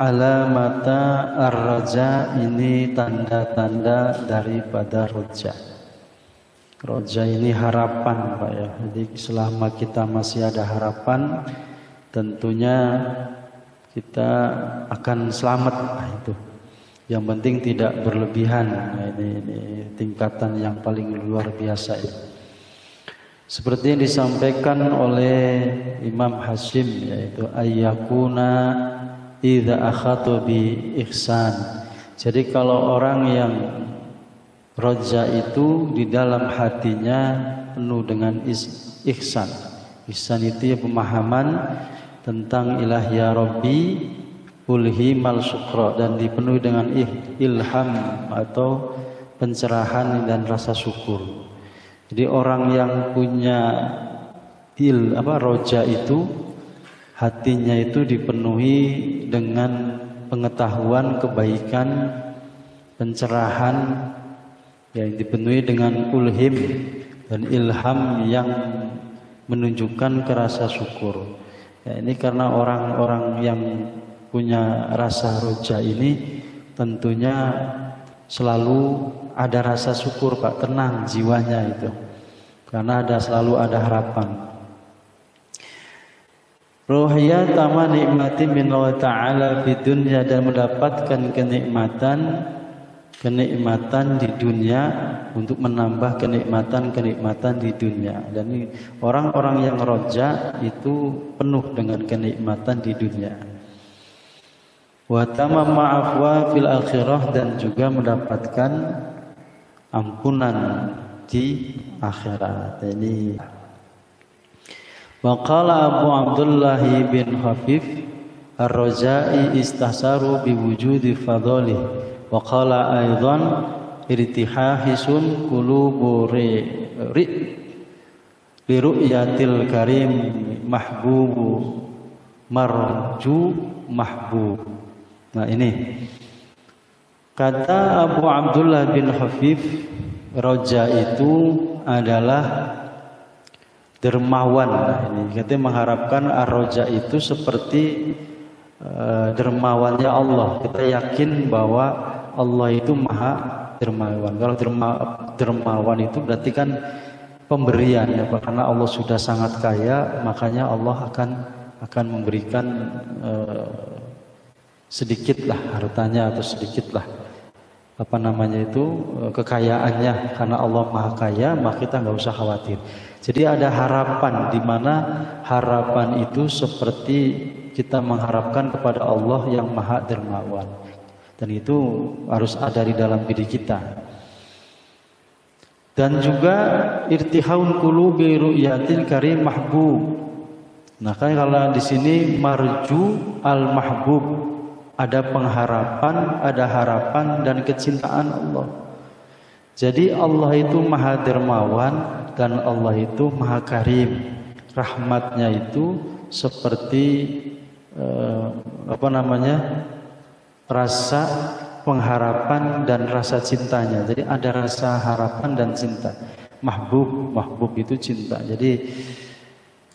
alamata ar-raja, ini tanda-tanda daripada roja. Roja ini harapan, Pak ya. Jadi selama kita masih ada harapan, tentunya kita akan selamat. Nah, itu. Yang penting tidak berlebihan. Nah, ini tingkatan yang paling luar biasa ya. Seperti yang disampaikan oleh Imam Hasyim, yaitu ayyakuna idza akhatu bi ihsan. Jadi kalau orang yang roja itu di dalam hatinya penuh dengan ihsan. Ihsan itu ya pemahaman tentang ilah ya Rabbi ulhimal syukra, dan dipenuhi dengan ilham atau pencerahan dan rasa syukur. Jadi orang yang punya roja itu hatinya itu dipenuhi dengan pengetahuan kebaikan, pencerahan, yang dipenuhi dengan ulhim dan ilham yang menunjukkan ke rasa syukur. Ya, ini karena orang-orang yang punya rasa roja ini tentunya selalu ada rasa syukur, Pak, tenang jiwanya itu, karena selalu ada harapan. Ruhya tama nikmati min Allah Ta'ala di dunia, dan mendapatkan kenikmatan di dunia untuk menambah kenikmatan di dunia. Dan ini orang-orang yang roja itu penuh dengan kenikmatan di dunia. Wa tamamma afwa fil akhirah, dan juga mendapatkan ampunan di akhirat. Ini wa qala Abu Abdullah bin Khafif ar-rajai istahsaru bi wujudi fadlih, wa qala aidan irtihahisun qulubu li ru'yatil karim mahbubu marju mahbub. Nah ini kata Abu Abdullah bin Khafif, roja itu adalah dermawan. Nah, ini kita mengharapkan ar-roja itu seperti dermawannya Allah. Kita yakin bahwa Allah itu maha dermawan. Kalau dermawan itu berarti kan pemberian ya, karena Allah sudah sangat kaya, makanya Allah akan memberikan sedikitlah hartanya, atau sedikitlah kekayaannya. Karena Allah maha kaya, maka kita nggak usah khawatir. Jadi ada harapan, di mana harapan itu seperti kita mengharapkan kepada Allah yang maha dermawan, dan itu harus ada di dalam diri kita. Dan juga irtihaun qulubi ru'yatil karim mahbub. Nah, kan kalau di sini marju al mahbub, ada pengharapan, ada harapan dan kecintaan Allah. Jadi Allah itu maha dermawan dan Allah itu maha karim. Rahmatnya itu seperti rasa pengharapan dan rasa cintanya. Jadi ada rasa harapan dan cinta. Mahbub itu cinta. Jadi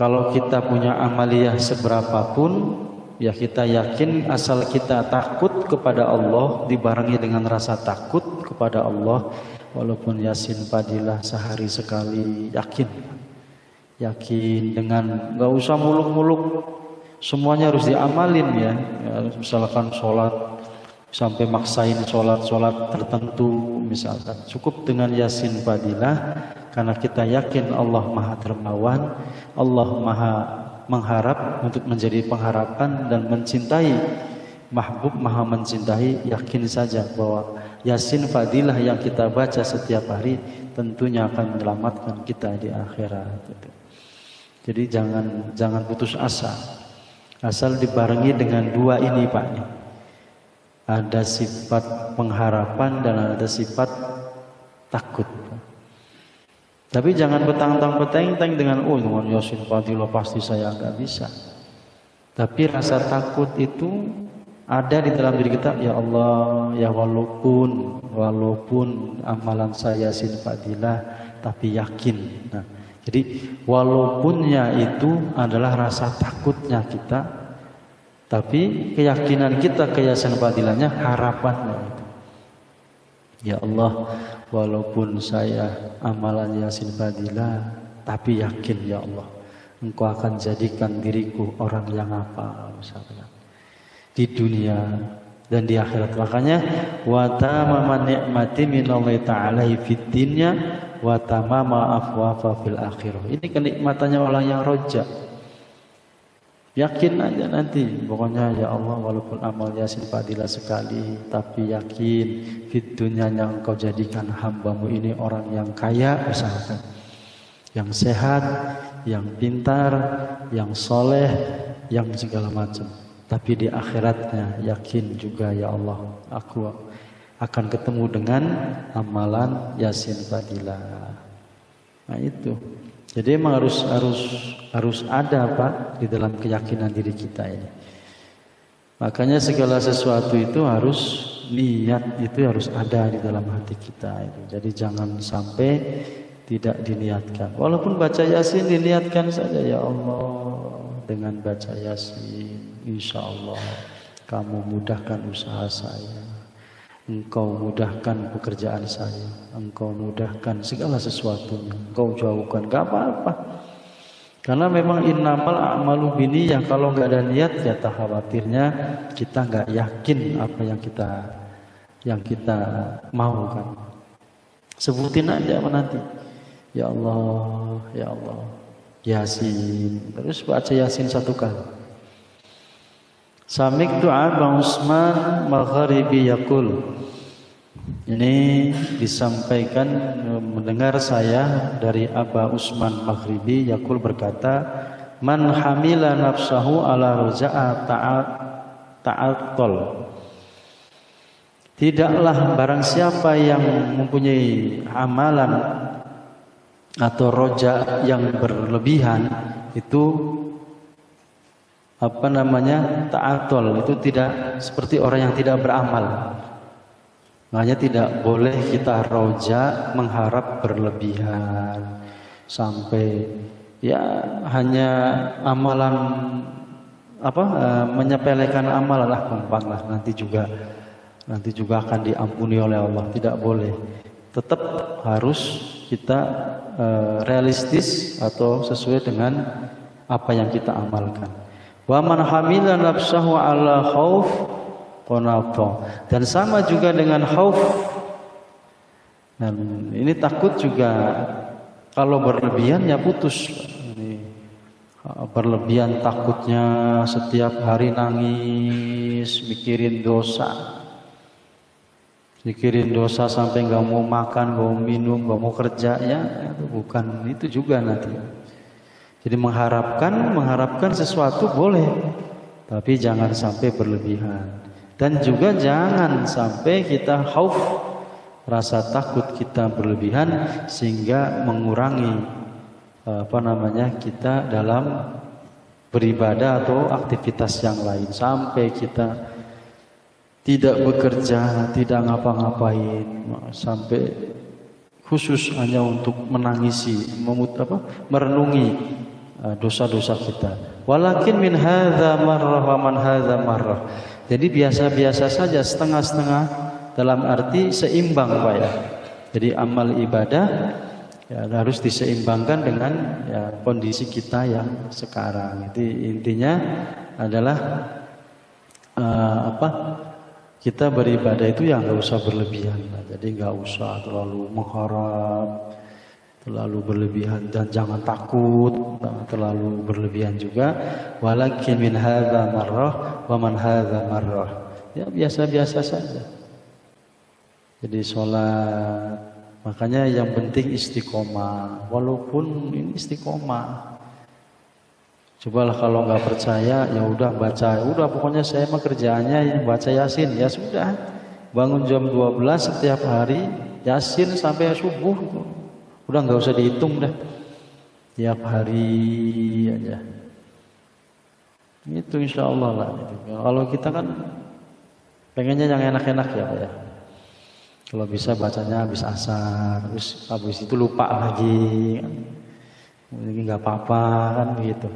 kalau kita punya amaliyah seberapapun, ya kita yakin asal kita takut kepada Allah, dibarengi dengan rasa takut kepada Allah, walaupun Yasin Fadilah sehari sekali, yakin dengan nggak usah muluk-muluk, semuanya harus diamalin ya. Misalkan sholat sampai maksain sholat tertentu, misalkan cukup dengan Yasin Fadilah, karena kita yakin Allah maha dermawan, Allah maha mengharap untuk menjadi pengharapan dan mencintai. Mahbub maha mencintai, yakin saja bahwa Yasin Fadilah yang kita baca setiap hari tentunya akan menyelamatkan kita di akhirat. Jadi jangan putus asa, asal dibarengi dengan dua ini, Pak. Ada sifat pengharapan dan ada sifat takut. Tapi jangan petang-petang dengan dengan Yasin Fadilah pasti saya nggak bisa. Tapi rasa takut itu ada di dalam diri kita. Ya Allah, ya walaupun amalan saya Yasin Fadilah, tapi yakin. Nah, jadi walaupunnya itu adalah rasa takutnya kita Tapi keyakinan kita ke Yasin Fadilahnya harapannya itu. Ya Allah, walaupun saya amalan Yasin Fadilah, tapi yakin ya Allah, Engkau akan jadikan diriku orang yang apa misalnya di dunia dan di akhirat. Makanya wa tamama ni'mati minallahi ta'ala fid dunya wa tamama afwafa fil akhirah. Ini kenikmatannya orang yang roja. Yakin aja nanti, pokoknya ya Allah walaupun amal Yasin Fadilah sekali, tapi yakin fid dunya yang Engkau jadikan hambamu ini orang yang kaya misalkan, yang sehat, yang pintar, yang soleh, yang segala macam. Tapi di akhiratnya yakin juga ya Allah, aku akan ketemu dengan amalan Yasin Fadilah. Nah itu. Jadi memang harus ada Pak di dalam keyakinan diri kita ini. Makanya segala sesuatu itu harus niat itu harus ada di dalam hati kita itu. Jadi jangan sampai tidak diniatkan. Walaupun baca Yasin diniatkan saja ya Allah, dengan baca Yasin insya Allah kamu mudahkan usaha saya. Engkau mudahkan pekerjaan saya, Engkau mudahkan segala sesuatunya, Engkau jauhkan, gak apa-apa. Karena memang innamal a'malu binniyah, kalau nggak ada niat ya tak khawatirnya kita nggak yakin apa yang kita mau kan. Sebutin aja apa nanti. Ya Allah, ya Allah, Yasin, terus baca Yasin 1 kali. Samik doa Bang Usman Magharibi Yakul. Ini disampaikan mendengar saya dari Aba Usman Maghribi Yakul berkata, man hamila nafsahu ala roja'a ta'atol. Tidaklah barang siapa yang mempunyai amalan atau roja yang berlebihan itu ta'atol, itu tidak seperti orang yang tidak beramal. Makanya tidak boleh kita roja mengharap berlebihan sampai ya hanya amalan menyepelekan amalan lah, gampang lah, nanti juga akan diampuni oleh Allah. Tidak boleh. Tetap harus kita realistis atau sesuai dengan apa yang kita amalkan. Wa man hamila nafsahu ala khauf qanata. Dan sama juga dengan khauf. Dan ini takut juga kalau berlebihan ya putus. Ini berlebihan takutnya setiap hari nangis, mikirin dosa. Mikirin dosa sampai nggak mau makan, nggak mau minum, nggak mau kerja, ya bukan itu juga nanti. Jadi mengharapkan sesuatu boleh, tapi jangan sampai berlebihan. Dan juga jangan sampai kita khauf, rasa takut kita berlebihan sehingga mengurangi kita dalam beribadah atau aktivitas yang lain, sampai kita tidak bekerja, tidak ngapa-ngapain, sampai khusus hanya untuk menangisi, merenungi dosa-dosa kita. Walakin min hadza marrah wa man hadza marrah. Jadi biasa-biasa saja, setengah-setengah, dalam arti seimbang Pak ya. Jadi amal ibadah ya harus diseimbangkan dengan ya, kondisi kita yang sekarang. Jadi intinya adalah kita beribadah itu yang nggak usah berlebihan. Jadi nggak usah terlalu mengharap, terlalu berlebihan, dan jangan takut terlalu berlebihan juga. Walakin min hadza marrah wa man hadza marrah. Ya biasa-biasa saja. Jadi sholat, makanya yang penting istiqomah. Walaupun ini istiqomah. Cobalah kalau nggak percaya, ya udah baca. Udah pokoknya saya mah kerjaannya baca Yasin. Ya sudah. Bangun jam 12 setiap hari, Yasin sampai subuh. Udah nggak usah dihitung dah. Tiap hari aja. Itu insya Allah lah. Kalau kita kan pengennya yang enak-enak ya Pak ya. Kalau bisa bacanya habis asar, habis itu lupa lagi. Ini nggak apa-apa kan gitu.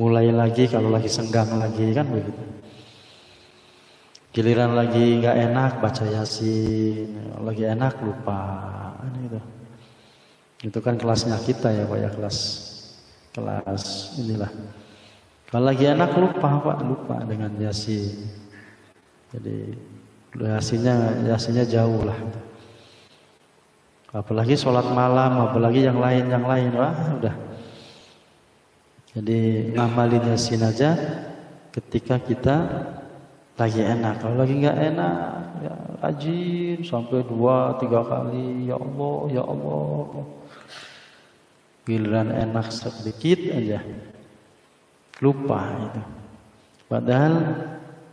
mulai lagi kalau lagi senggang lagi kan begitu. Giliran lagi nggak enak baca Yasin, lagi enak lupa, gitu. Itu kan kelasnya kita ya Pak ya, kelas inilah. Kalau lagi enak lupa Pak, lupa dengan Yasin. Jadi Yasinnya jauh lah. Apalagi sholat malam, apalagi yang lain, wah udah. Jadi ngamalin Yasin aja ketika kita lagi enak. Kalau lagi nggak enak, ya rajin sampai 2-3 kali. Ya Allah, ya Allah. Giliran enak sedikit aja, lupa itu. Padahal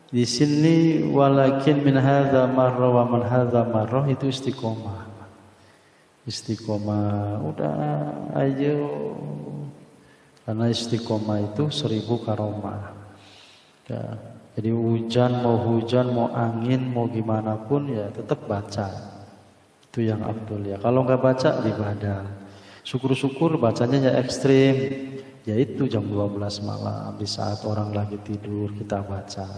di sini walakin min hadza marra wa man hadza marra itu istiqomah. Istiqomah, udah ayo. Karena istiqomah itu 1000 karomah. Ya, jadi hujan, mau angin, mau gimana pun ya tetap baca. Itu yang afdol ya. Kalau nggak baca ibadah. Syukur-syukur bacanya ya ekstrim. Yaitu jam 12 malam di saat orang lagi tidur kita baca.